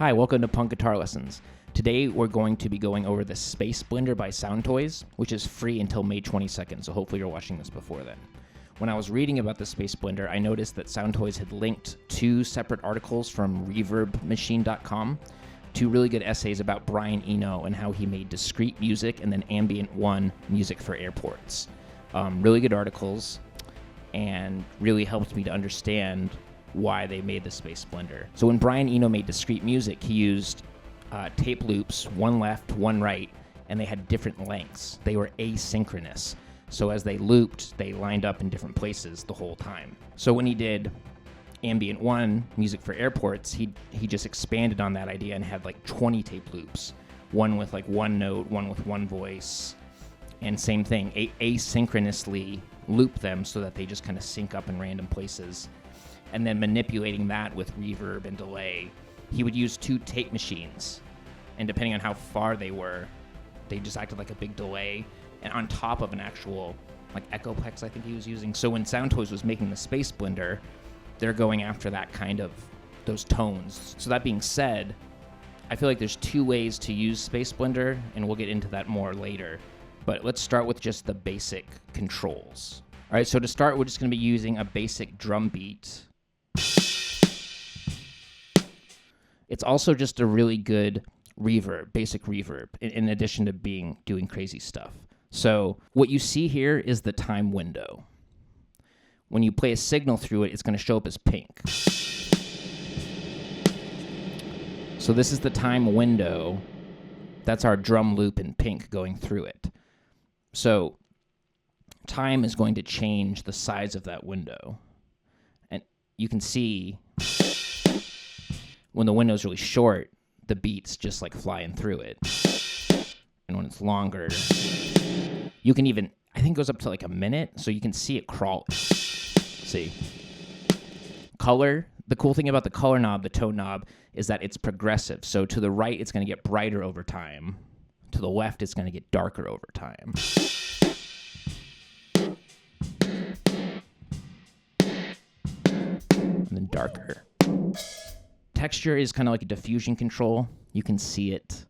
Hi, welcome to Punk Guitar Lessons. Today we're going to be going over the Spaceblender by Soundtoys, which is free until May 22nd, so hopefully you're watching this before then. When I was reading about the Spaceblender, I noticed that Soundtoys had linked two separate articles from ReverbMachine.com, two really good essays about Brian Eno and how he made discrete music and then ambient one music for airports. Really good articles, and really helped me to understand why they made the Spaceblender. So when Brian Eno made discrete music, he used tape loops, one left, one right, and they had different lengths. They were asynchronous. So as they looped, they lined up in different places the whole time. So when he did ambient one, music for airports, he just expanded on that idea and had like 20 tape loops. One with like one note, one with one voice, and same thing, asynchronously loop them so that they just kind of sync up in random places. And then manipulating that with reverb and delay. He would use two tape machines, and depending on how far they were, they just acted like a big delay, and on top of an actual like Echoplex I think he was using. So when Soundtoys was making the Spaceblender, they're going after that kind of, those tones. So that being said, I feel like there's two ways to use Spaceblender, and we'll get into that more later. But let's start with just the basic controls. All right, so to start, we're just gonna be using a basic drum beat. It's also just a really good reverb, basic reverb, in addition to doing crazy stuff. So what you see here is the time window. When you play a signal through it, it's going to show up as pink. So this is the time window. That's our drum loop in pink going through it. So time is going to change the size of that window. And you can see when the window's really short, the beat's just like flying through it. And when it's longer, you can even, I think it goes up to like a minute, so you can see it crawl. See? Color, the cool thing about the color knob, the tone knob, is that it's progressive. So to the right, it's going to get brighter over time. To the left, it's going to get darker over time. And then darker. Texture is kind of like a diffusion control. You can see it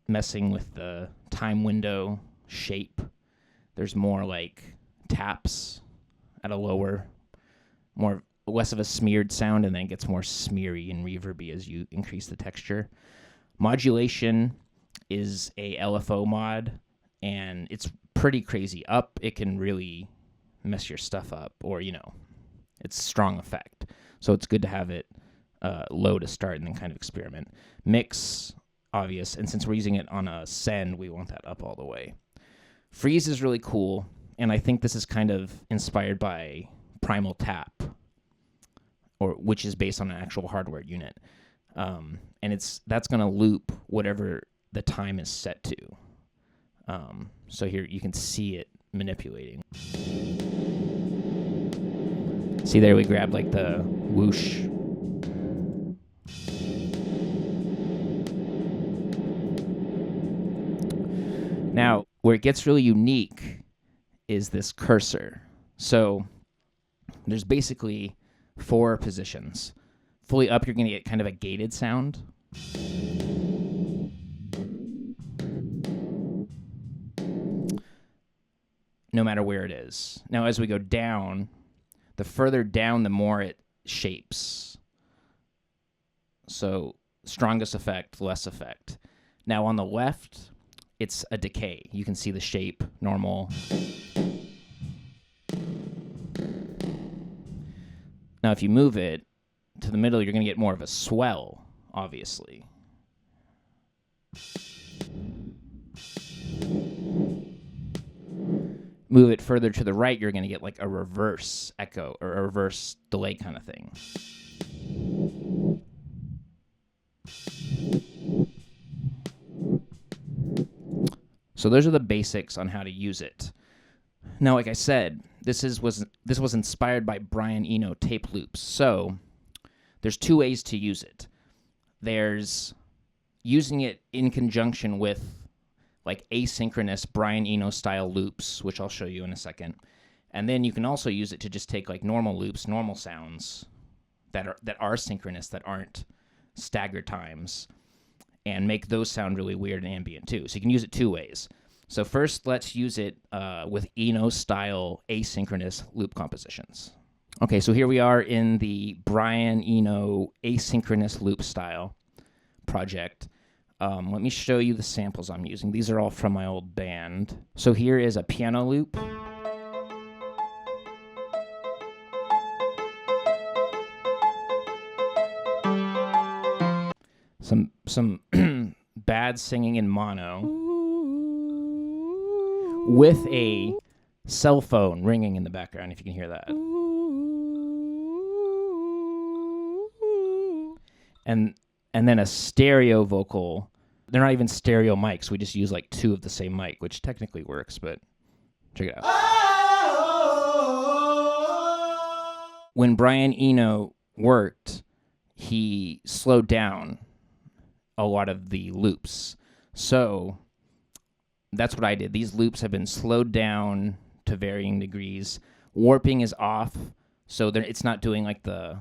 messing with the time window shape. There's more like taps at a lower, less of a smeared sound, and then it gets more smeary and reverby as you increase the texture. Modulation is a LFO mod, and it's pretty crazy. Up, it can really mess your stuff up, or, it's strong effect. So it's good to have it low to start and then kind of experiment. Mix, obvious, and since we're using it on a send, we want that up all the way. Freeze is really cool, and I think this is kind of inspired by Primal Tap, which is based on an actual hardware unit. And that's going to loop whatever the time is set to. So here you can see it manipulating. See there, we grabbed like the whoosh. Now, where it gets really unique is this cursor. So there's basically 4 positions. Fully up, you're going to get kind of a gated sound. No matter where it is. Now, as we go down, the further down, the more it shapes. So strongest effect, less effect. Now, on the left, it's a decay. You can see the shape, normal. Now, if you move it to the middle, you're going to get more of a swell, obviously. Move it further to the right, you're going to get like a reverse echo or a reverse delay kind of thing. So those are the basics on how to use it. Now, like I said, this was inspired by Brian Eno tape loops. So there's 2 ways to use it. There's using it in conjunction with like asynchronous Brian Eno style loops, which I'll show you in a second. And then you can also use it to just take like normal loops, normal sounds that are synchronous, that aren't staggered times and make those sound really weird and ambient too. So you can use it two ways. So first, let's use it with Eno-style asynchronous loop compositions. Okay, so here we are in the Brian Eno asynchronous loop style project. Let me show you the samples I'm using. These are all from my old band. So here is a piano loop. Some bad singing in mono with a cell phone ringing in the background, if you can hear that. And then a stereo vocal. They're not even stereo mics. We just use like two of the same mic, which technically works, but check it out. When Brian Eno worked, he slowed down a lot of the loops. So that's what I did. These loops have been slowed down to varying degrees. Warping is off, so it's not doing like the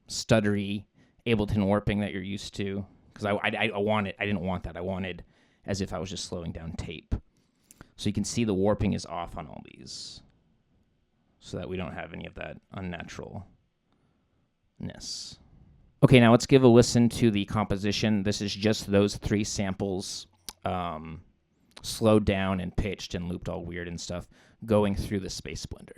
stuttery Ableton warping that you're used to. Because I didn't want that. I wanted as if I was just slowing down tape. So you can see the warping is off on all these, so that we don't have any of that unnaturalness. Okay, now let's give a listen to the composition. This is just those three samples, slowed down and pitched and looped all weird and stuff, going through the Spaceblender.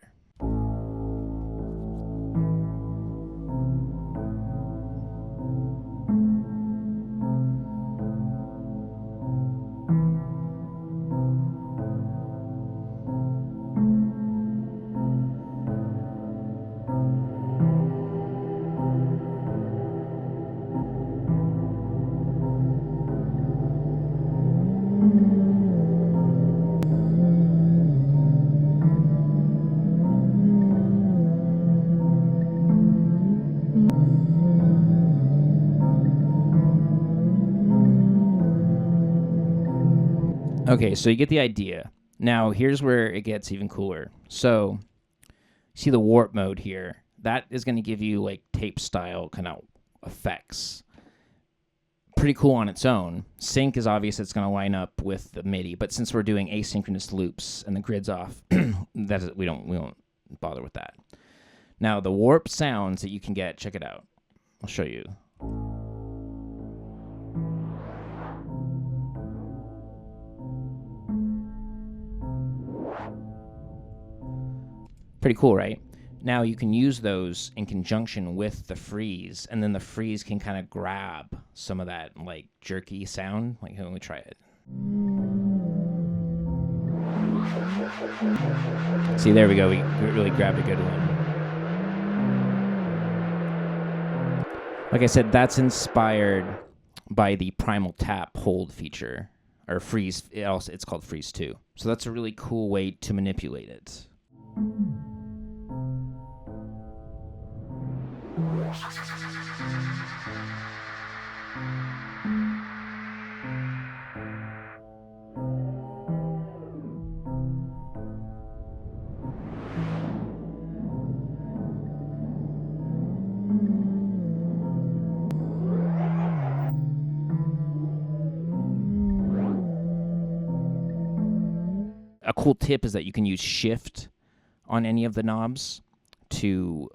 Okay, so you get the idea. Now, here's where it gets even cooler. So, see the warp mode here? That is going to give you like tape style kind of effects. Pretty cool on its own. Sync is obvious, it's going to line up with the MIDI, but since we're doing asynchronous loops and the grid's off, we don't bother with that. Now, the warp sounds that you can get, check it out. I'll show you. Pretty cool, right? Now you can use those in conjunction with the freeze, and then the freeze can kind of grab some of that like jerky sound. Like, let me try it. See, there we go. We really grabbed a good one. Like I said, that's inspired by the Primal Tap hold feature, or freeze. It's called freeze 2. So that's a really cool way to manipulate it. A cool tip is that you can use shift on any of the knobs to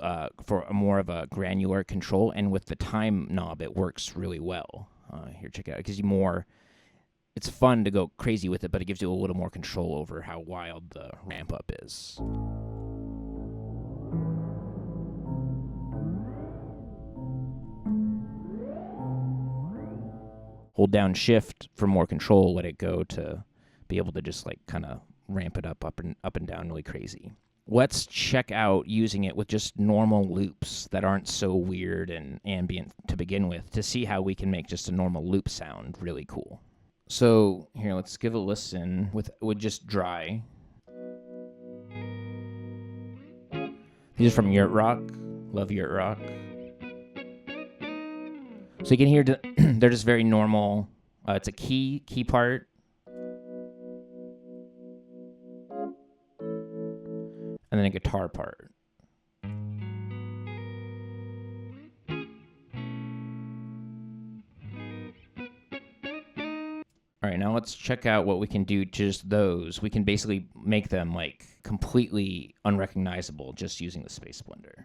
for a more of a granular control, and with the time knob it works really well. Here, check it out. It gives you more. It's fun to go crazy with it, but it gives you a little more control over how wild the ramp up is. Hold down shift for more control, let it go to be able to just like kind of ramp it up and down really crazy. Let's check out using it with just normal loops that aren't so weird and ambient to begin with, to see how we can make just a normal loop sound really cool. So here, let's give a listen with just dry. These are from Yurt Rock. Love Yurt Rock. So you can hear they're just very normal. It's a key part. And then a guitar part. All right, now let's check out what we can do to just those. We can basically make them like completely unrecognizable just using the Spaceblender.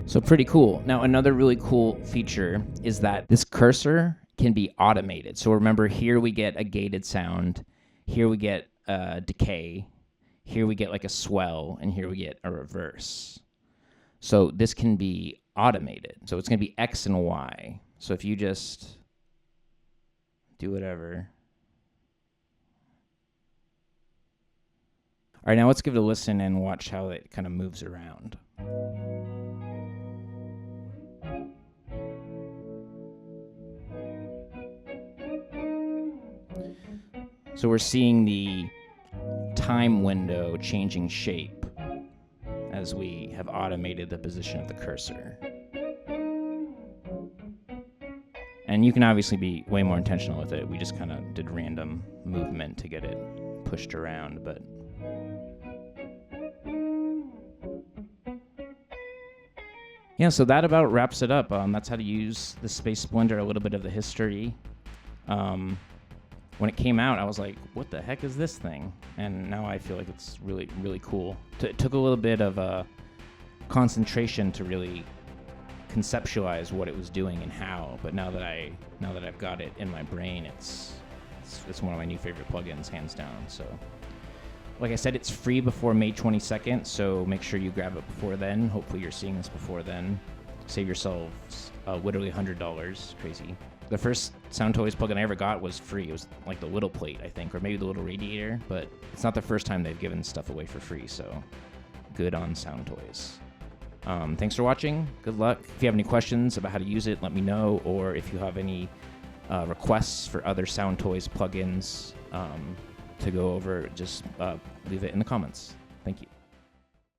So pretty cool. Now, another really cool feature is that this cursor can be automated. So remember, here we get a gated sound, here we get a decay, here we get like a swell, and here we get a reverse. So this can be automated. So it's going to be X and Y. So if you just do whatever. All right, now let's give it a listen and watch how it kind of moves around. So we're seeing the time window changing shape as we have automated the position of the cursor. And you can obviously be way more intentional with it. We just kind of did random movement to get it pushed around, but yeah, so that about wraps it up. That's how to use the Spaceblender, a little bit of the history. When it came out, I was like, what the heck is this thing? And now I feel like it's really, really cool. It took a little bit of concentration to really conceptualize what it was doing and how, but now that I've got it in my brain, it's one of my new favorite plugins, hands down. So like I said, it's free before May 22nd, so make sure you grab it before then. Hopefully you're seeing this before then. Save yourselves literally $100. Crazy. The first Soundtoys plugin I ever got was free. It was like the little plate, I think, or maybe the little radiator, but it's not the first time they've given stuff away for free, so good on Soundtoys. Thanks for watching. Good luck. If you have any questions about how to use it, let me know, or if you have any requests for other Soundtoys plugins to go over, just leave it in the comments.